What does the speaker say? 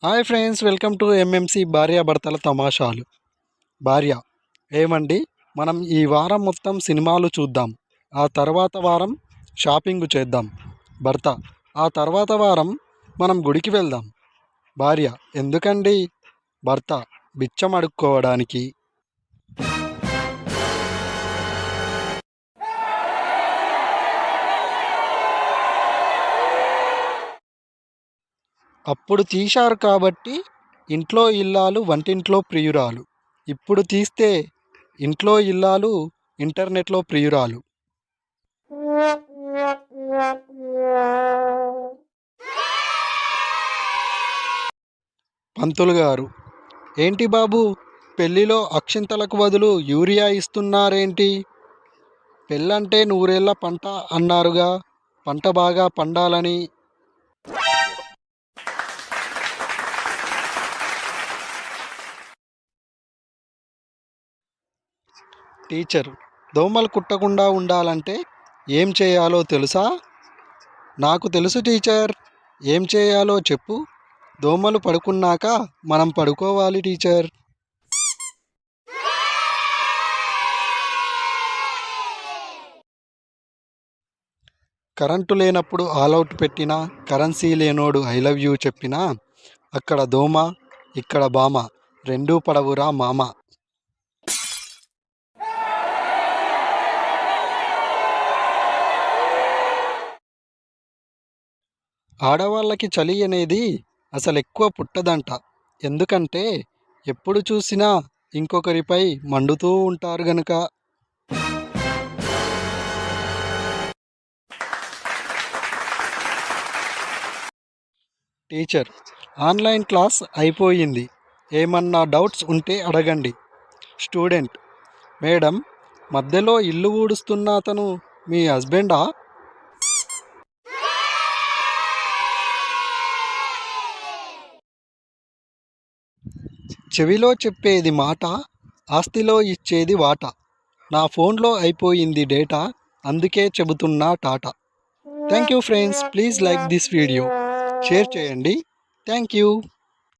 Hi friends, welcome to MMC భార్యాభర్తల తమాషాలు. భార్య: ఏమండి, మనం ఈ వారం మొత్తం సినిమాలు చూద్దాం, ఆ తర్వాత వారం షాపింగ్ చేద్దాం. భర్త: ఆ తర్వాత వారం మనం గుడికి వెళ్దాం. భార్య: ఎందుకండి? భర్త: బిచ్చం అడుక్కోవడానికి. అప్పుడు తీశారు కాబట్టి ఇంట్లో ఇల్లాలు వంటింట్లో ప్రియురాలు, ఇప్పుడు తీస్తే ఇంట్లో ఇల్లాలు ఇంటర్నెట్లో ప్రియురాలు. పంతులు గారు: ఏంటి బాబు, పెళ్లిలో అక్షింతలకు బదులు యూరియా ఇస్తున్నారేంటి? పెళ్ళంటే నూరేళ్ల పంట అన్నారుగా, పంట బాగా పండాలని. టీచర్: దోమలు కుట్టకుండా ఉండాలంటే ఏం చేయాలో తెలుసా? నాకు తెలుసు టీచర్. ఏం చేయాలో చెప్పు. దోమలు పడుకున్నాక మనం పడుకోవాలి టీచర్. కరెంటు లేనప్పుడు ఆల్అవుట్ పెట్టినా, కరెన్సీ లేనోడు ఐ లవ్ యూ చెప్పినా, అక్కడ దోమ ఇక్కడ బామ, రెండూ పడవురా మామ. ఆడవాళ్ళకి చలి అనేది అసలు ఎక్కువ పుట్టదంట. ఎందుకంటే ఎప్పుడు చూసినా ఇంకొకరిపై మండుతూ ఉంటారు గనుక. టీచర్: ఆన్లైన్ క్లాస్ అయిపోయింది, ఏమన్నా డౌట్స్ ఉంటే అడగండి. స్టూడెంట్: మేడం, మధ్యలో ఇల్లు ఊడుస్తున్న అతను మీ హస్బెండా? చెవిలో చెప్పేది మాట, ఆస్తిలో ఇచ్చేది వాట. నా ఫోన్లో అయిపోయింది డేటా, అందుకే చెబుతున్నా tata. Thank you friends, please like this video, share చేయండి. Thank you.